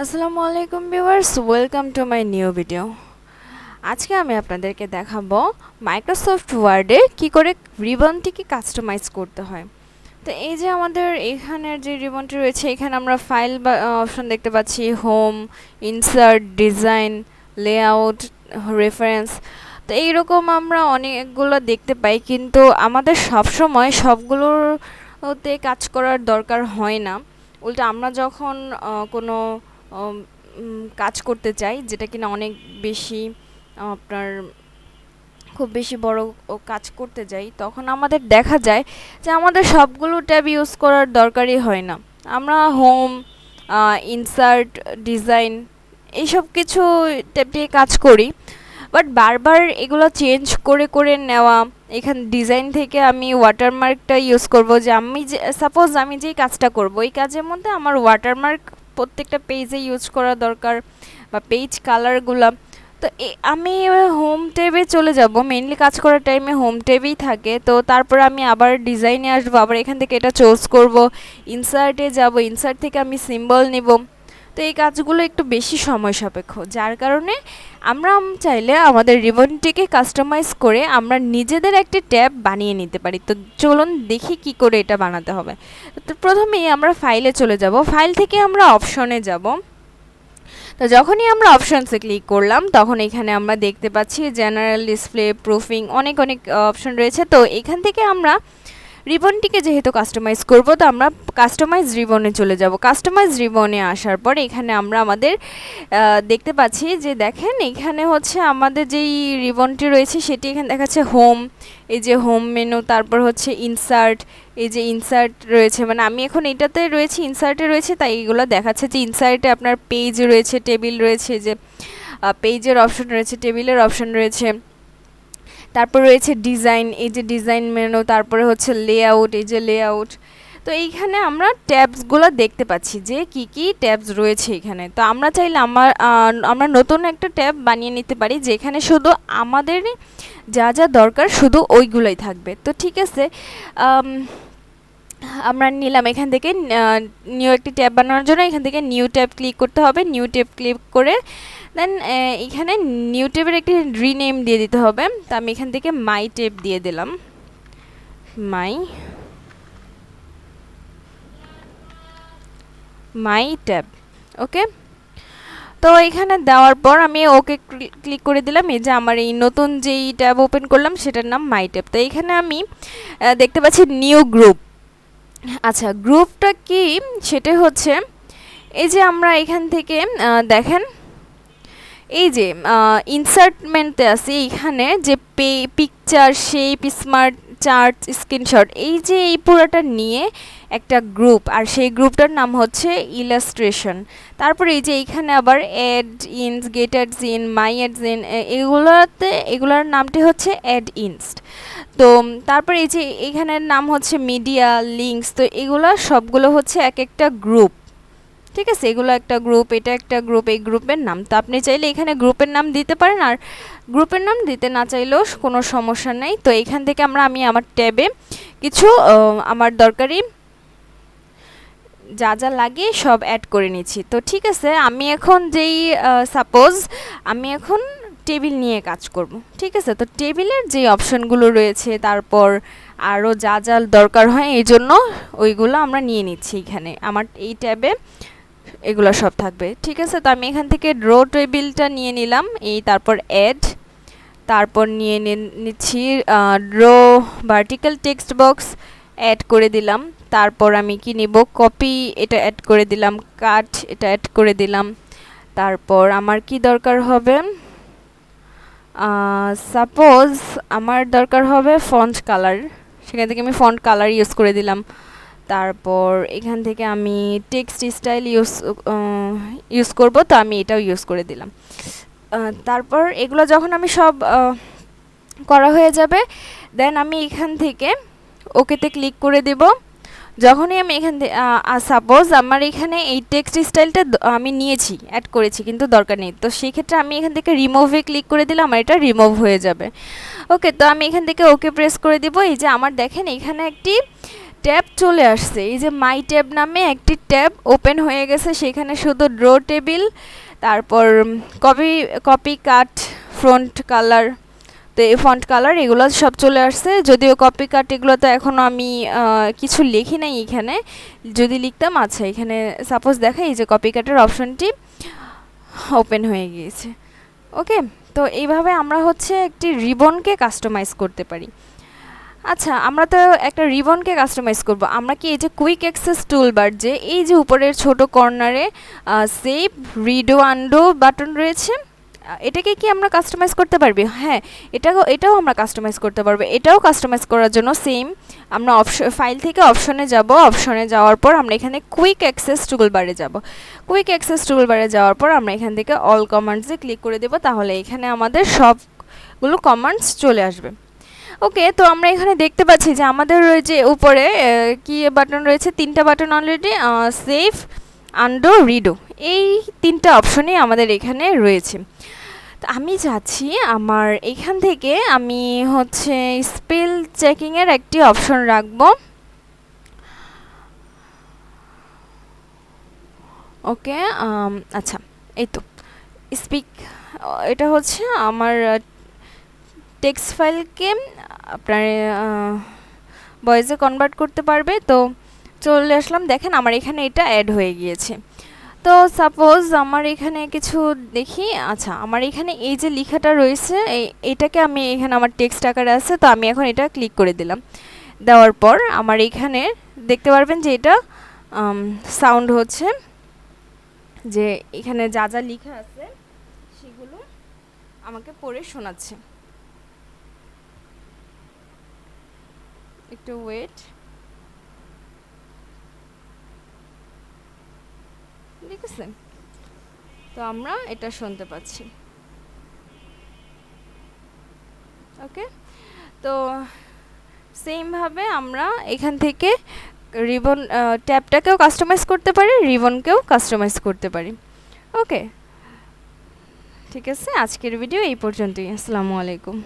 আসসালামু আলাইকুম viewers, welcome to my new video. আজকে আমি আপনাদেরকে দেখাবো মাইক্রোসফট ওয়ার্ডে কি করে রিবনটিকে কাস্টমাইজ করতে হয়। তো এই যে আমাদের এখানের যে রিবনটি রয়েছে, এখানে আমরা ফাইল বা অপশন দেখতে পাচ্ছি, home, insert, design, layout, reference. তো এইরকম আমরা অনেকগুলো দেখতে পাই, কিন্তু আমাদের সবসময় সবগুলোতে কাজ করার দরকার হয় না। উল্টো আমরা যখন কোনো কাজ করতে চাই, যেটা কিনা অনেক বেশি আপনার খুব বেশি বড় কাজ করতে যাই, তখন আমাদের দেখা যায় যে আমাদের সবগুলো ট্যাব ইউজ করার দরকারই হয় না। আমরা হোম, ইনসার্ট, ডিজাইন এইসব কিছু ট্যাব দিয়ে কাজ করি, বাট বারবার এগুলো চেঞ্জ করে করে নেওয়া। এখানে ডিজাইন থেকে আমি ওয়াটারমার্কটা ইউজ করব, যে আমি যে সাপোজ আমি যেই কাজটা করব, এই কাজের মধ্যে আমার ওয়াটারমার্ক প্রত্যেকটা পেজে ইউজ করা দরকার, বা পেজ কালারগুলো। তো আমি হোম ট্যাবে চলে যাব, মেইনলি কাজ করার টাইমে হোম ট্যাবেই থাকে। তো তারপর আমি আবার ডিজাইনে আসবো, আবার এখান থেকে এটা চুজ করব, ইনসার্টে যাব, ইনসার্ট থেকে আমি সিম্বল নিব। তো এই কাজগুলো একটু বেশি সময় সাপেক্ষ, যার কারণে আমরা চাইলে আমাদের রিবনটিকে কাস্টমাইজ করে আমরা নিজেদের একটি ট্যাব বানিয়ে নিতে পারি। তো চলুন দেখি কি করে এটা বানাতে হবে। তো প্রথমেই আমরা ফাইলে চলে যাব, ফাইল থেকে আমরা অপশনে যাব। তো যখনই আমরা অপশনসে ক্লিক করলাম, তখন এখানে আমরা দেখতে পাচ্ছি জেনারেল, ডিসপ্লে, প্রুফিং, অনেক অনেক অপশন রয়েছে। তো এখান থেকে আমরা রিবনটিকে যেহেতু কাস্টমাইজ করব, তো আমরা কাস্টমাইজ রিবনে চলে যাব। কাস্টমাইজ রিবনে আসার পর এখানে আমরা আমাদের দেখতে পাচ্ছি যে দেখেন এখানে হচ্ছে আমাদের যেই রিবনটি রয়েছে সেটি এখানে দেখাচ্ছে হোম, এই যে হোম মেনু, তারপর হচ্ছে ইনসার্ট, এই যে ইনসার্ট রয়েছে, মানে আমি এখন এটাতে রয়েছে, ইনসার্টে রয়েছে, তাই এগুলো দেখাচ্ছে যে ইনসার্টে আপনার পেজ রয়েছে, টেবিল রয়েছে, যে পেজের অপশন রয়েছে, টেবিলের অপশন রয়েছে, তারপর রয়েছে ডিজাইন, এই যে ডিজাইন মেনু, তারপরে হচ্ছে লেআউট, এই যে লেআউট। তো এইখানে আমরা ট্যাবসগুলো দেখতে পাচ্ছি যে কি কি ট্যাবস রয়েছে এখানে। তো আমরা চাইলে আমরা নতুন একটা ট্যাব বানিয়ে নিতে পারি, যেখানে শুধু আমাদের যা যা দরকার শুধু ওইগুলোই থাকবে। তো ঠিক আছে, আমরা নিলাম এখান থেকে নিউ একটি ট্যাব বানানোর জন্য এখান থেকে নিউ ট্যাব ক্লিক করতে হবে। নিউ ট্যাব ক্লিক করে দেন এখানে নিউ ট্যাবের একটি রিনেম দিয়ে দিতে হবে। তো আমি এখান থেকে মাই ট্যাব দিয়ে দিলাম, মাই মাই ট্যাব। ওকে, তো এখানে দেওয়ার পর আমি ওকে ক্লিক করে দিলাম। এই যে আমার এই নতুন যেই ট্যাব ওপেন করলাম সেটার নাম মাই ট্যাব। তো এখানে আমি দেখতে পাচ্ছি নিউ গ্রুপ। আচ্ছা, গ্রুপটা কি সেটা হচ্ছে এই যে আমরা এখান থেকে দেখেন, এই যে ইনসার্টমেন্টে আছে এইখানে যে picture, shape, smart, chart, screenshot, এই যে এই পুরোটা নিয়ে একটা গ্রুপ, আর সেই গ্রুপটার নাম হচ্ছে ইলাস্ট্রেশন। তারপরে এই যে এইখানে আবার add ins, get adds in, my adds in, এগুলোর নামটি হচ্ছে অ্যাড ইনস্ট। তো তারপরে এই যে এইখানের নাম হচ্ছে মিডিয়া, লিঙ্কস। তো এগুলো সবগুলো হচ্ছে এক একটা গ্রুপ। ঠিক আছে, এগুলো একটা গ্রুপ, এটা একটা গ্রুপ, এই গ্রুপের নাম। তো আপনি চাইলে এখানে গ্রুপের নাম দিতে পারেন, আর গ্রুপের নাম দিতে না চাইলেও কোনো সমস্যা নেই। তো এখান থেকে আমি আমার ট্যাবে কিছু আমার দরকারি যা যা লাগে সব অ্যাড করে নিচ্ছি। তো ঠিক আছে, আমি এখন সাপোজ আমি এখন টেবিল নিয়ে কাজ করব। ঠিক আছে, তো টেবিলের যে অপশনগুলো রয়েছে, তারপর আরও যা যা দরকার হয়, এই জন্য ওইগুলো আমরা নিয়ে নিচ্ছি। এখানে আমার এই ট্যাবে এগুলো সব থাকবে। ঠিক আছে, তো আমি এখান থেকে ড্র টেবিলটা নিয়ে নিলাম, এই তারপর অ্যাড, তারপর নিয়ে নিচ্ছি draw vertical text box, add করে দিলাম। তারপর আমি কি নিব, কপি, এটা অ্যাড করে দিলাম, কাট, এটা অ্যাড করে দিলাম। তারপর আমার কি দরকার হবে, সাপোজ আমার দরকার হবে ফন্ট কালার, সেখান থেকে আমি ফন্ট কালার ইউজ করে দিলাম। তারপর এখান থেকে আমি টেক্সট স্টাইল ইউজ করব, তো আমি এটাও ইউজ করে দিলাম। তারপর এগুলো যখন আমি সব করা হয়ে যাবে, দেন আমি এখান থেকে ওকেতে ক্লিক করে দেব। যখনই আমি এখান থেকে সাপোজ আমার এখানে এই টেক্সট স্টাইলটা আমি নিয়েছি, অ্যাড করেছি, কিন্তু দরকার নেই, তো সেই ক্ষেত্রে আমি এখান থেকে রিমুভে ক্লিক করে দিলাম, আমার এটা রিমুভ হয়ে যাবে। ওকে, তো আমি এখান থেকে ওকে প্রেস করে দিব। এই যে আমার দেখেন এখানে একটি ট্যাব চলে আসছে। এই যে মাই ট্যাব নামে একটি ট্যাব ওপেন হয়ে গেছে, সেখানে শুধু ড্র টেবিল, তারপর কপি কাট, ফ্রন্ট কালার, তো এই ফন্ট কালার এগুলো সব চলে আসছে। যদিও কপি কাট এগুলো তো এখনও আমি কিছু লিখি নাই এখানে, যদি লিখতাম। আচ্ছা, এখানে সাপোজ দেখা এই যে কপি কাটের অপশনটি ওপেন হয়ে গিয়েছে। ওকে, তো এইভাবে আমরা হচ্ছে একটি রিবনকে কাস্টমাইজ করতে পারি। আচ্ছা, আমরা তো একটা রিবনকে কাস্টমাইজ করব, আমরা কি এই যে কুইক অ্যাক্সেস টুলবার, যে এই যে উপরের ছোট কর্নারে সেভ, রিডো, আনডো বাটন রয়েছে, এটাকে কি আমরা কাস্টমাইজ করতে পারবি? হ্যাঁ, এটাও আমরা কাস্টমাইজ করতে পারবো। এটাও কাস্টমাইজ করার জন্য সেম, আমরা ফাইল থেকে অপশনে যাব, অপশনে যাওয়ার পর আমরা এখানে কুইক অ্যাক্সেস টুলবারে যাব। কুইক অ্যাক্সেস টুলবারে যাওয়ার পর আমরা এখান থেকে অল কমান্ডসে ক্লিক করে দেব, তাহলে এখানে আমাদের সবগুলো কমান্ডস চলে আসবে। ওকে, তো আমরা এখানে দেখতে পাচ্ছি যে আমাদের যে উপরে কি বাটন রয়েছে, 3টা বাটন অলরেডি, সেভ, আনডো, রিডো, এই 3টা অপশনই আমাদের এখানে রয়েছে। তো আমি চাচ্ছি আমার এখান থেকে আমি হচ্ছে স্পেল চেকিংয়ের একটি অপশন রাখবো। ওকে, আচ্ছা, এই তো স্পিক, এটা হচ্ছে আমার টেক্সট ফাইলকে আপনার ভয়েসে কনভার্ট করতে পারবে। তো চলে আসলাম, দেখেন আমার এখানে এটা অ্যাড হয়ে গিয়েছে। তো সাপোজ আমার এখানে কিছু দেখি, আচ্ছা আমার এখানে এই যে লেখাটা রয়েছে, এইটাকে আমি এখানে আমার টেক্সট আকারে আছে, তো আমি এখন এটা ক্লিক করে দিলাম। দেওয়ার পর আমার এখানে দেখতে পারবেন যে এটা সাউন্ড হচ্ছে, যে এখানে যা যা লেখা আছে সেগুলো আমাকে পড়ে শোনাচ্ছে। একটু ওয়েট, দেখেছেন? তো আমরা এটা শুনতে পাচ্ছি। ওকে, তো সেমভাবে আমরা এখান থেকে রিবন ট্যাবটাকেও কাস্টমাইজ করতে পারি, রিবনকেও কাস্টমাইজ করতে পারি। ওকে, ঠিক আছে, আজকের ভিডিও এই পর্যন্তই। আসসালামু আলাইকুম।